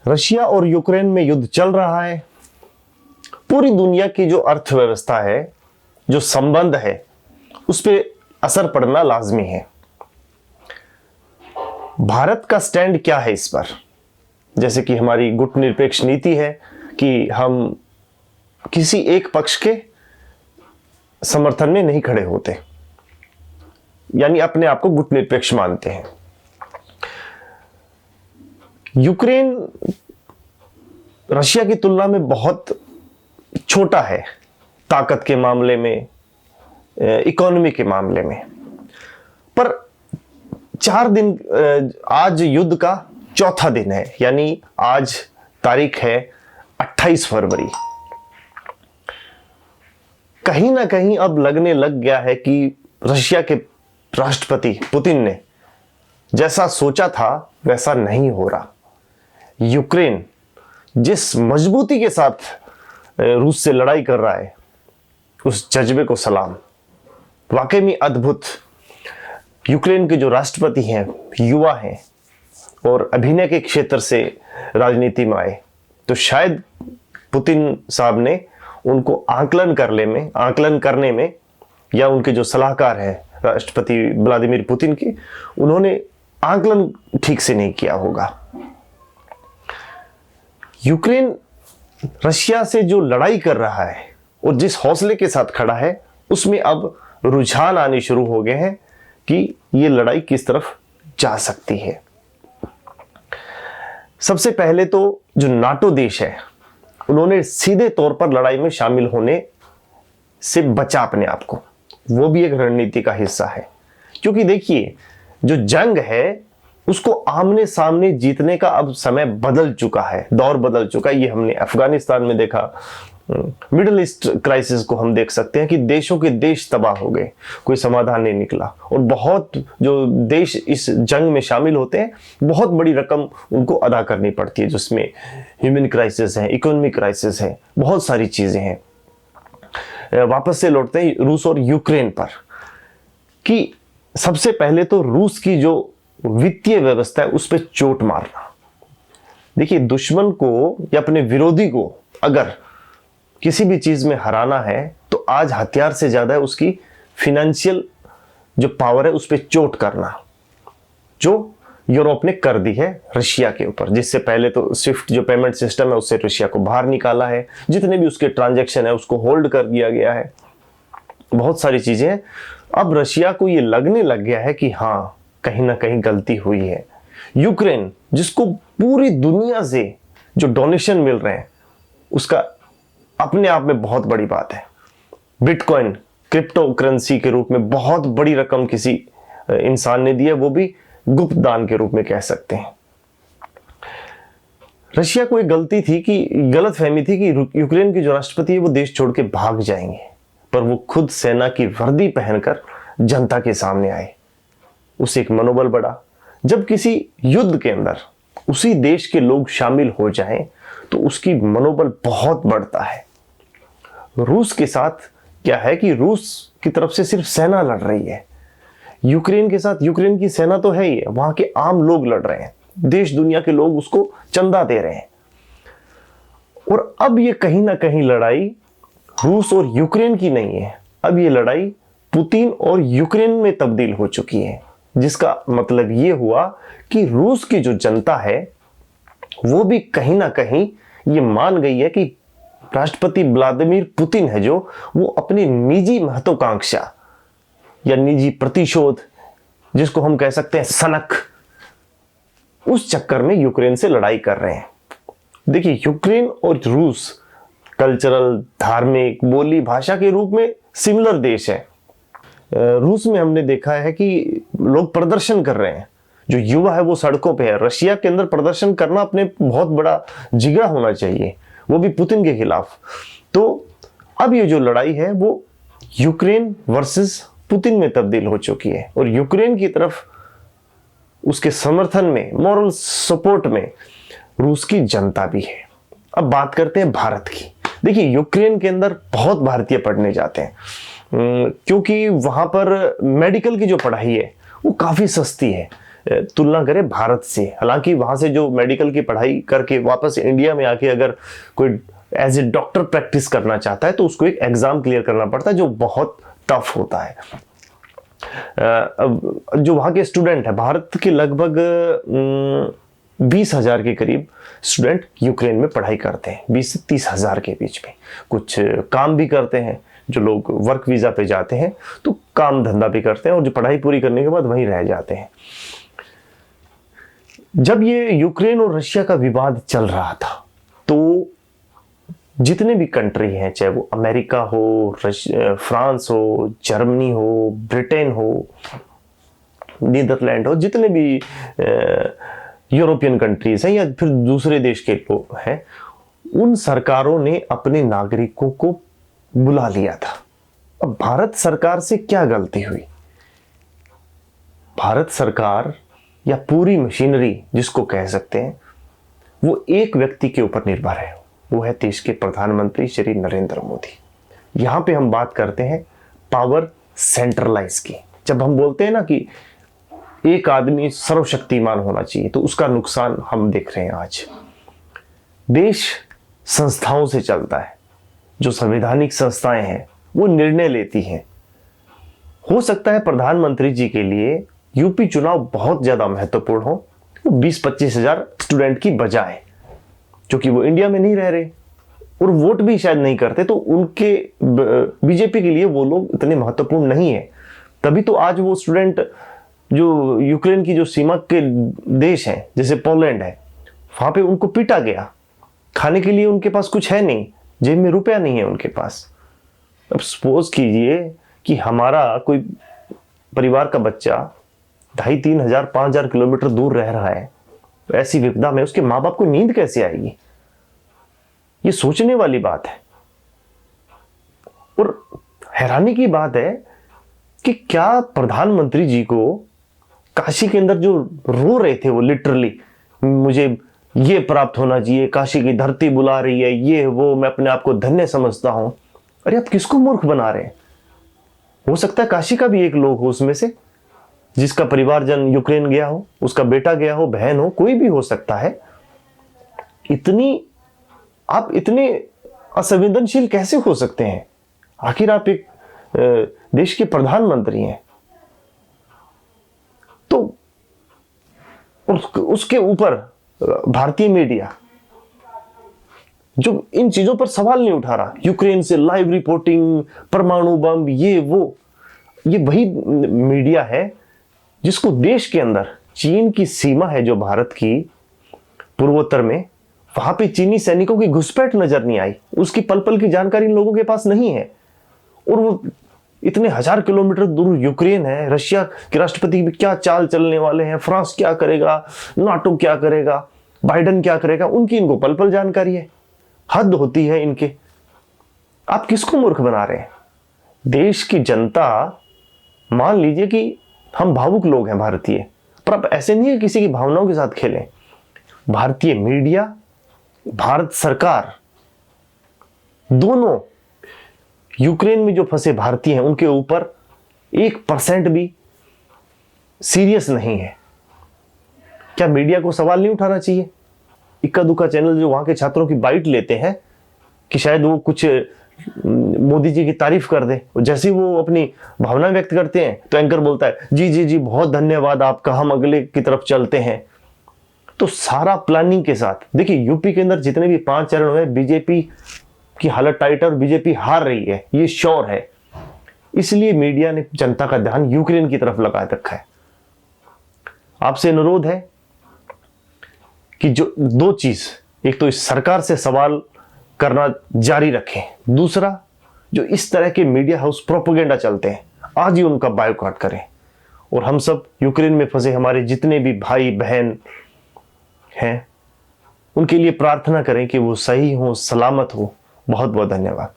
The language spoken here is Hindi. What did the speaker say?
रशिया और यूक्रेन में युद्ध चल रहा है। पूरी दुनिया की जो अर्थव्यवस्था है, जो संबंध है, उस पर असर पड़ना लाजमी है। भारत का स्टैंड क्या है इस पर? जैसे कि हमारी गुटनिरपेक्ष नीति है कि हम किसी एक पक्ष के समर्थन में नहीं खड़े होते, यानी अपने आप को गुटनिरपेक्ष मानते हैं। यूक्रेन रशिया की तुलना में बहुत छोटा है, ताकत के मामले में, इकोनॉमी के मामले में। पर 4 दिन, आज युद्ध का चौथा दिन है, यानी आज तारीख है 28 फरवरी। कहीं ना कहीं अब लगने लग गया है कि रशिया के राष्ट्रपति पुतिन ने जैसा सोचा था वैसा नहीं हो रहा। यूक्रेन जिस मजबूती के साथ रूस से लड़ाई कर रहा है, उस जज्बे को सलाम, वाकई में अद्भुत। यूक्रेन के जो राष्ट्रपति हैं, युवा हैं और अभिनय के क्षेत्र से राजनीति में आए, तो शायद पुतिन साहब ने उनको आकलन करने में या उनके जो सलाहकार हैं राष्ट्रपति व्लादिमीर पुतिन के, उन्होंने आकलन ठीक से नहीं किया होगा। यूक्रेन रशिया से जो लड़ाई कर रहा है और जिस हौसले के साथ खड़ा है, उसमें अब रुझान आने शुरू हो गए हैं कि ये लड़ाई किस तरफ जा सकती है। सबसे पहले तो जो नाटो देश है, उन्होंने सीधे तौर पर लड़ाई में शामिल होने से बचा अपने आप को। वो भी एक रणनीति का हिस्सा है, क्योंकि देखिए जो जंग है उसको आमने सामने जीतने का अब समय बदल चुका है, दौर बदल चुका है। ये हमने अफगानिस्तान में देखा, मिडिल ईस्ट क्राइसिस को हम देख सकते हैं कि देशों के देश तबाह हो गए, कोई समाधान नहीं निकला। और बहुत जो देश इस जंग में शामिल होते हैं, बहुत बड़ी रकम उनको अदा करनी पड़ती है, जिसमें ह्यूमन क्राइसिस है, इकोनॉमिक क्राइसिस है, बहुत सारी चीजें हैं। वापस से लौटते हैं रूस और यूक्रेन पर, कि सबसे पहले तो रूस की जो वित्तीय व्यवस्था है उस पर चोट मारना। देखिए, दुश्मन को या अपने विरोधी को अगर किसी भी चीज में हराना है, तो आज हथियार से ज्यादा है उसकी फिनेंशियल जो पावर है उस पर चोट करना, जो यूरोप ने कर दी है रशिया के ऊपर। जिससे पहले तो स्विफ्ट जो पेमेंट सिस्टम है उससे रशिया को बाहर निकाला है, जितने भी उसके ट्रांजैक्शन है उसको होल्ड कर दिया गया है, बहुत सारी चीजें हैं। अब रशिया को ये लगने लग गया है कि हाँ, कहीं ना कहीं गलती हुई है। यूक्रेन जिसको पूरी दुनिया से जो डोनेशन मिल रहे हैं, उसका अपने आप में बहुत बड़ी बात है। बिटकॉइन क्रिप्टो करेंसी के रूप में बहुत बड़ी रकम किसी इंसान ने दी है, वो भी गुप्त दान के रूप में कह सकते हैं। रशिया को एक गलतफहमी थी कि यूक्रेन के जो राष्ट्रपति है वो देश छोड़ के भाग जाएंगे, पर वो खुद सेना की वर्दी पहनकर जनता के सामने आए। उसे एक मनोबल बढ़ा। जब किसी युद्ध के अंदर उसी देश के लोग शामिल हो जाएं, तो उसकी मनोबल बहुत बढ़ता है। रूस के साथ क्या है कि रूस की तरफ से सिर्फ सेना लड़ रही है, यूक्रेन के साथ यूक्रेन की सेना तो है ही, वहां के आम लोग लड़ रहे हैं, देश दुनिया के लोग उसको चंदा दे रहे हैं। और अब ये कहीं ना कहीं लड़ाई रूस और यूक्रेन की नहीं है, अब ये लड़ाई पुतिन और यूक्रेन में तब्दील हो चुकी है। जिसका मतलब ये हुआ कि रूस की जो जनता है वो भी कहीं ना कहीं ये मान गई है कि राष्ट्रपति व्लादिमीर पुतिन है जो, वो अपनी निजी महत्वाकांक्षा या निजी प्रतिशोध, जिसको हम कह सकते हैं सनक, उस चक्कर में यूक्रेन से लड़ाई कर रहे हैं। देखिए, यूक्रेन और रूस कल्चरल, धार्मिक, बोली, भाषा के रूप में सिमिलर देश है। रूस में हमने देखा है कि लोग प्रदर्शन कर रहे हैं, जो युवा है वो सड़कों पे है। रशिया के अंदर प्रदर्शन करना अपने बहुत बड़ा जिगरा होना चाहिए, वो भी पुतिन के खिलाफ। तो अब ये जो लड़ाई है वो यूक्रेन वर्सेस पुतिन में तब्दील हो चुकी है, और यूक्रेन की तरफ उसके समर्थन में, मॉरल सपोर्ट में रूस की जनता भी है। अब बात करते हैं भारत की। देखिए, यूक्रेन के अंदर बहुत भारतीय पढ़ने जाते हैं, क्योंकि वहां पर मेडिकल की जो पढ़ाई है वो काफी सस्ती है। तुलना करें भारत से। हालांकि वहां से जो मेडिकल की पढ़ाई करके वापस इंडिया में आके अगर कोई एज ए डॉक्टर प्रैक्टिस करना चाहता है तो उसको एक एग्जाम क्लियर करना पड़ता है जो बहुत टफ होता है। जो वहाँ के स्टूडेंट है, भारत के लगभग 20,000 के करीब स्टूडेंट यूक्रेन में पढ़ाई करते हैं, 20 से 30,000 के बीच में। कुछ काम भी करते हैं, जो लोग वर्क वीज़ा पे जाते हैं तो काम धंधा भी करते हैं, और जो पढ़ाई पूरी करने के बाद वहीं रह जाते हैं। जब ये यूक्रेन और रशिया का विवाद चल रहा था तो जितने भी कंट्री हैं, चाहे वो अमेरिका हो, फ्रांस हो, जर्मनी हो, ब्रिटेन हो, नीदरलैंड हो, जितने भी यूरोपियन कंट्रीज हैं या फिर दूसरे देश के लोग हैं, उन सरकारों ने अपने नागरिकों को बुला लिया था। अब भारत सरकार से क्या गलती हुई? भारत सरकार या पूरी मशीनरी जिसको कह सकते हैं, वो एक व्यक्ति के ऊपर निर्भर है, वो है देश के प्रधानमंत्री श्री नरेंद्र मोदी। यहां पे हम बात करते हैं पावर सेंट्रलाइज की। जब हम बोलते हैं ना कि एक आदमी सर्वशक्तिमान होना चाहिए, तो उसका नुकसान हम देख रहे हैं आज। देश संस्थाओं से चलता है, जो संवैधानिक संस्थाएं हैं वो निर्णय लेती हैं। हो सकता है प्रधानमंत्री जी के लिए यूपी चुनाव बहुत ज्यादा महत्वपूर्ण हो, 20-25 हजार स्टूडेंट की बजाय, क्योंकि वो इंडिया में नहीं रह रहे और वोट भी शायद नहीं करते, तो उनके बीजेपी के लिए वो लोग इतने महत्वपूर्ण नहीं है। तभी तो आज वो स्टूडेंट जो यूक्रेन की जो सीमा के देश हैं, जैसे पोलैंड है, वहां पे उनको पीटा गया। खाने के लिए उनके पास कुछ है नहीं, जेब में रुपया नहीं है उनके पास। अब सपोज कीजिए कि हमारा कोई परिवार का बच्चा 2,500, 3,000, 5,000 किलोमीटर दूर रह रहा है, तो ऐसी विपदा में उसके माँ बाप को नींद कैसे आएगी? ये सोचने वाली बात है। और हैरानी की बात है कि क्या प्रधानमंत्री जी को काशी के अंदर जो रो रहे थे, वो लिटरली मुझे ये प्राप्त होना चाहिए, काशी की धरती बुला रही है, ये वो, मैं अपने आप को धन्य समझता हूं। अरे आप किसको मूर्ख बना रहे हैं? हो सकता है काशी का भी एक लोग हो उसमें से, जिसका परिवारजन यूक्रेन गया हो, उसका बेटा गया हो, बहन हो, कोई भी हो सकता है। आप इतने असंवेदनशील कैसे हो सकते हैं? आखिर आप एक देश के प्रधानमंत्री हैं। तो उसके ऊपर भारतीय मीडिया जो इन चीजों पर सवाल नहीं उठा रहा, यूक्रेन से लाइव रिपोर्टिंग, परमाणु बम, ये वो, ये वही मीडिया है जिसको देश के अंदर चीन की सीमा है जो भारत की पूर्वोत्तर में, वहां पे चीनी सैनिकों की घुसपैठ नजर नहीं आई, उसकी पल पल की जानकारी इन लोगों के पास नहीं है। और वो इतने 1000 किलोमीटर दूर यूक्रेन है, रशिया के राष्ट्रपति भी क्या चाल चलने वाले हैं, फ्रांस क्या करेगा, नाटो क्या करेगा, बाइडेन क्या करेगा, उनकी इनको पल पल जानकारी है। हद होती है इनके। आप किसको मूर्ख बना रहे हैं? देश की जनता, मान लीजिए कि हम भावुक लोग हैं भारतीय, पर अब ऐसे नहीं है किसी की भावनाओं के साथ खेलें। भारतीय मीडिया, भारत सरकार, दोनों यूक्रेन में जो फंसे भारतीय हैं उनके ऊपर 1% भी सीरियस नहीं है। क्या मीडिया को सवाल नहीं उठाना चाहिए? इक्का दुक्का चैनल जो वहां के छात्रों की बाइट लेते हैं कि शायद वो कुछ मोदी जी की तारीफ कर दे, जैसे ही वो अपनी भावना व्यक्त करते हैं तो एंकर बोलता है जी जी जी बहुत धन्यवाद आपका, हम अगले की तरफ चलते हैं। तो सारा प्लानिंग के साथ, देखिए यूपी के अंदर जितने भी 5 चरण हुए, बीजेपी की हालत टाइट है और बीजेपी हार रही है, ये श्योर है। इसलिए मीडिया ने जनता का ध्यान यूक्रेन की तरफ लगा रखा है। आपसे अनुरोध है कि जो 2 चीज, एक तो इस सरकार से सवाल करना जारी रखें, दूसरा जो इस तरह के मीडिया हाउस प्रोपेगेंडा चलते हैं, आज ही उनका बायकॉट करें। और हम सब यूक्रेन में फंसे हमारे जितने भी भाई बहन हैं, उनके लिए प्रार्थना करें कि वो सही हो, सलामत हो। बहुत बहुत धन्यवाद।